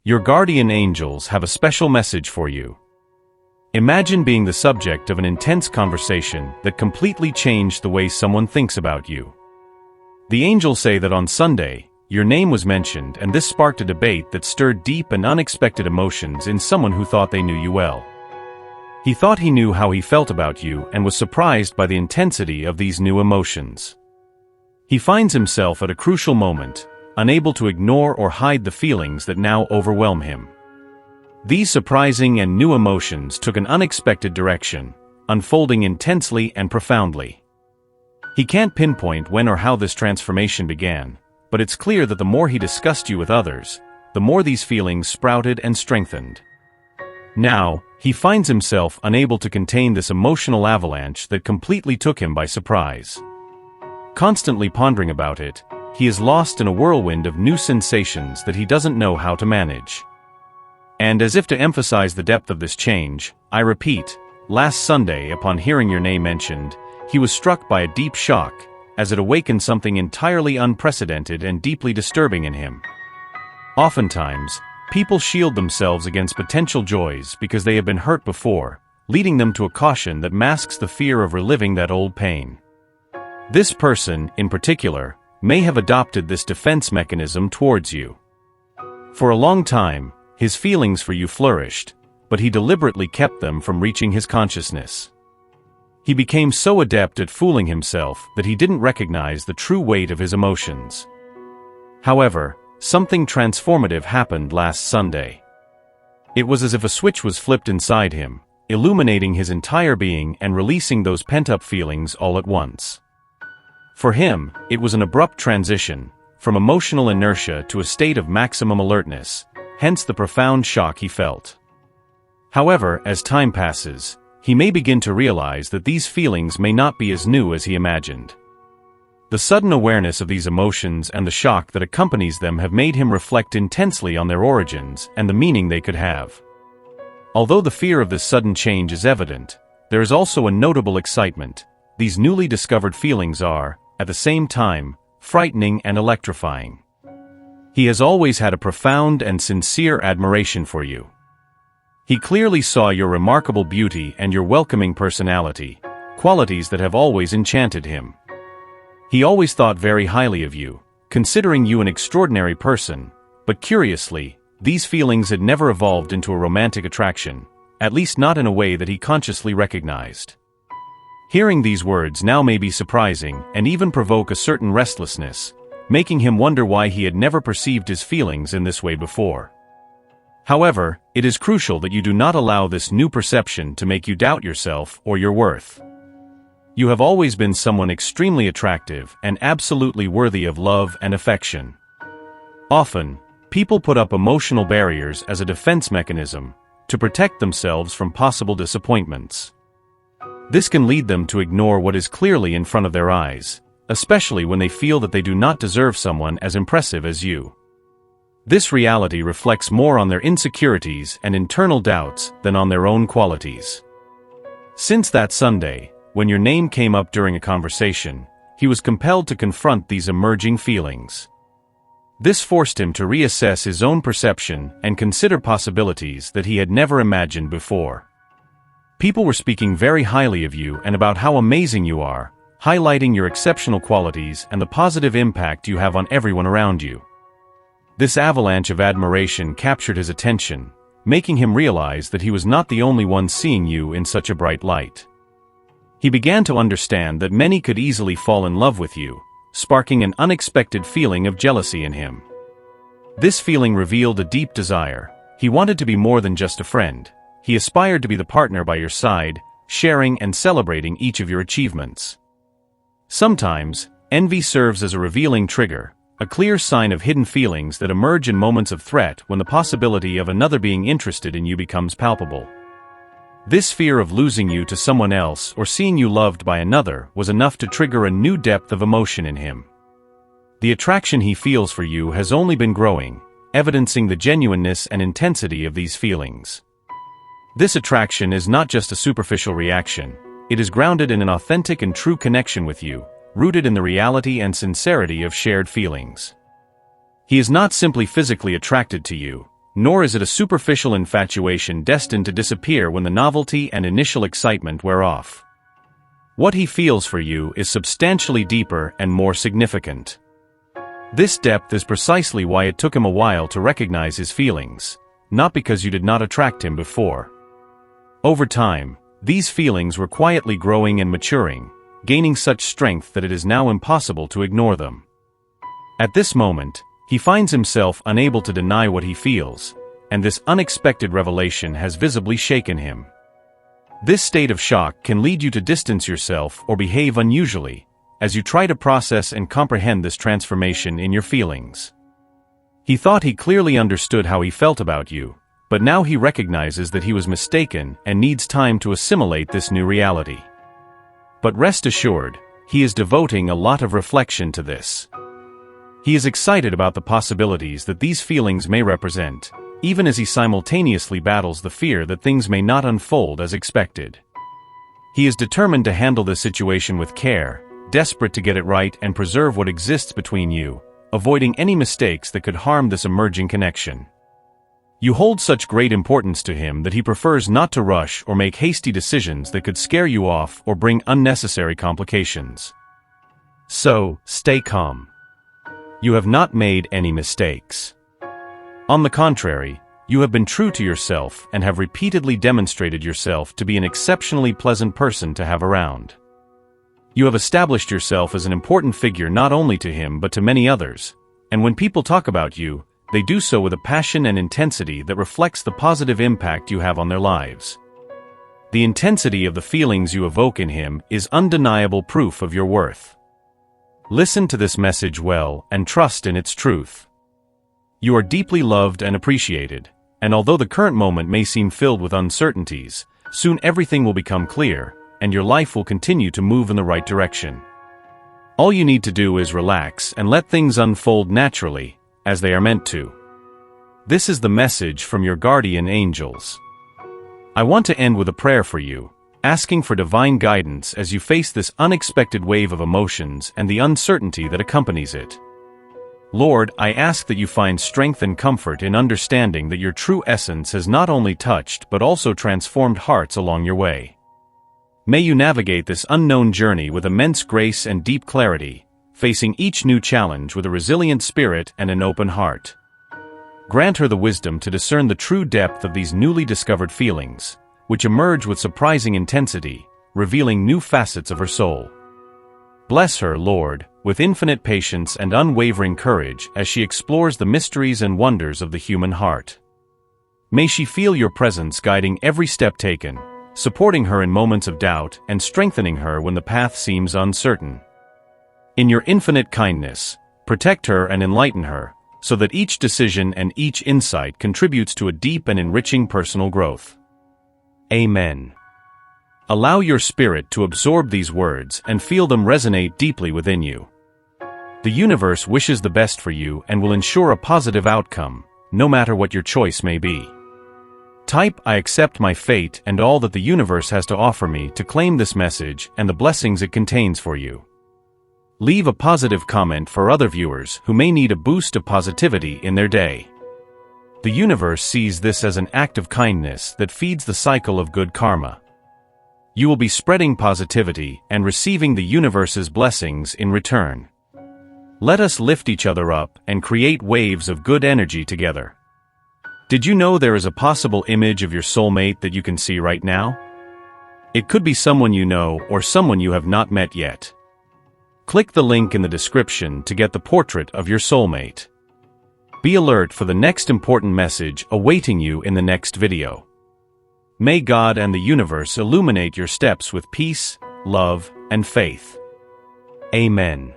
Your guardian angels have a special message for you. Imagine being the subject of an intense conversation that completely changed the way someone thinks about you. The angels say that on Sunday, your name was mentioned, and this sparked a debate that stirred deep and unexpected emotions in someone who thought they knew you well. He thought he knew how he felt about you and was surprised by the intensity of these new emotions. He finds himself at a crucial moment, unable to ignore or hide the feelings that now overwhelm him. These surprising and new emotions took an unexpected direction, unfolding intensely and profoundly. He can't pinpoint when or how this transformation began, but it's clear that the more he discussed you with others, the more these feelings sprouted and strengthened. Now, he finds himself unable to contain this emotional avalanche that completely took him by surprise. Constantly pondering about it, he is lost in a whirlwind of new sensations that he doesn't know how to manage. And as if to emphasize the depth of this change, I repeat, last Sunday, upon hearing your name mentioned, he was struck by a deep shock, as it awakened something entirely unprecedented and deeply disturbing in him. Oftentimes, people shield themselves against potential joys because they have been hurt before, leading them to a caution that masks the fear of reliving that old pain. This person, in particular, may have adopted this defense mechanism towards you. For a long time, his feelings for you flourished, but he deliberately kept them from reaching his consciousness. He became so adept at fooling himself that he didn't recognize the true weight of his emotions. However, something transformative happened last Sunday. It was as if a switch was flipped inside him, illuminating his entire being and releasing those pent-up feelings all at once. For him, it was an abrupt transition, from emotional inertia to a state of maximum alertness, hence the profound shock he felt. However, as time passes, he may begin to realize that these feelings may not be as new as he imagined. The sudden awareness of these emotions and the shock that accompanies them have made him reflect intensely on their origins and the meaning they could have. Although the fear of this sudden change is evident, there is also a notable excitement. These newly discovered feelings are, at the same time, frightening and electrifying. He has always had a profound and sincere admiration for you. He clearly saw your remarkable beauty and your welcoming personality, qualities that have always enchanted him. He always thought very highly of you, considering you an extraordinary person, but curiously, these feelings had never evolved into a romantic attraction, at least not in a way that he consciously recognized. Hearing these words now may be surprising and even provoke a certain restlessness, making him wonder why he had never perceived his feelings in this way before. However, it is crucial that you do not allow this new perception to make you doubt yourself or your worth. You have always been someone extremely attractive and absolutely worthy of love and affection. Often, people put up emotional barriers as a defense mechanism to protect themselves from possible disappointments. This can lead them to ignore what is clearly in front of their eyes, especially when they feel that they do not deserve someone as impressive as you. This reality reflects more on their insecurities and internal doubts than on their own qualities. Since that Sunday, when your name came up during a conversation, he was compelled to confront these emerging feelings. This forced him to reassess his own perception and consider possibilities that he had never imagined before. People were speaking very highly of you and about how amazing you are, highlighting your exceptional qualities and the positive impact you have on everyone around you. This avalanche of admiration captured his attention, making him realize that he was not the only one seeing you in such a bright light. He began to understand that many could easily fall in love with you, sparking an unexpected feeling of jealousy in him. This feeling revealed a deep desire. He wanted to be more than just a friend. He aspired to be the partner by your side, sharing and celebrating each of your achievements. Sometimes, envy serves as a revealing trigger, a clear sign of hidden feelings that emerge in moments of threat when the possibility of another being interested in you becomes palpable. This fear of losing you to someone else or seeing you loved by another was enough to trigger a new depth of emotion in him. The attraction he feels for you has only been growing, evidencing the genuineness and intensity of these feelings. This attraction is not just a superficial reaction, it is grounded in an authentic and true connection with you, rooted in the reality and sincerity of shared feelings. He is not simply physically attracted to you, nor is it a superficial infatuation destined to disappear when the novelty and initial excitement wear off. What he feels for you is substantially deeper and more significant. This depth is precisely why it took him a while to recognize his feelings, not because you did not attract him before. Over time, these feelings were quietly growing and maturing, gaining such strength that it is now impossible to ignore them. At this moment, he finds himself unable to deny what he feels, and this unexpected revelation has visibly shaken him. This state of shock can lead you to distance yourself or behave unusually, as you try to process and comprehend this transformation in your feelings. He thought he clearly understood how he felt about you, but now he recognizes that he was mistaken and needs time to assimilate this new reality. But rest assured, he is devoting a lot of reflection to this. He is excited about the possibilities that these feelings may represent, even as he simultaneously battles the fear that things may not unfold as expected. He is determined to handle this situation with care, desperate to get it right and preserve what exists between you, avoiding any mistakes that could harm this emerging connection. You hold such great importance to him that he prefers not to rush or make hasty decisions that could scare you off or bring unnecessary complications. So, stay calm. You have not made any mistakes. On the contrary, you have been true to yourself and have repeatedly demonstrated yourself to be an exceptionally pleasant person to have around. You have established yourself as an important figure not only to him but to many others, and when people talk about you, they do so with a passion and intensity that reflects the positive impact you have on their lives. The intensity of the feelings you evoke in him is undeniable proof of your worth. Listen to this message well and trust in its truth. You are deeply loved and appreciated, and although the current moment may seem filled with uncertainties, soon everything will become clear, and your life will continue to move in the right direction. All you need to do is relax and let things unfold naturally, as they are meant to. This is the message from your guardian angels. I want to end with a prayer for you, asking for divine guidance as you face this unexpected wave of emotions and the uncertainty that accompanies it. Lord, I ask that you find strength and comfort in understanding that your true essence has not only touched but also transformed hearts along your way. May you navigate this unknown journey with immense grace and deep clarity, facing each new challenge with a resilient spirit and an open heart. Grant her the wisdom to discern the true depth of these newly discovered feelings, which emerge with surprising intensity, revealing new facets of her soul. Bless her, Lord, with infinite patience and unwavering courage as she explores the mysteries and wonders of the human heart. May she feel your presence guiding every step taken, supporting her in moments of doubt and strengthening her when the path seems uncertain. In your infinite kindness, protect her and enlighten her, so that each decision and each insight contributes to a deep and enriching personal growth. Amen. Allow your spirit to absorb these words and feel them resonate deeply within you. The universe wishes the best for you and will ensure a positive outcome, no matter what your choice may be. Type "I accept my fate and all that the universe has to offer me" to claim this message and the blessings it contains for you. Leave a positive comment for other viewers who may need a boost of positivity in their day. The universe sees this as an act of kindness that feeds the cycle of good karma. You will be spreading positivity and receiving the universe's blessings in return. Let us lift each other up and create waves of good energy together. Did you know there is a possible image of your soulmate that you can see right now? It could be someone you know or someone you have not met yet. Click the link in the description to get the portrait of your soulmate. Be alert for the next important message awaiting you in the next video. May God and the universe illuminate your steps with peace, love, and faith. Amen.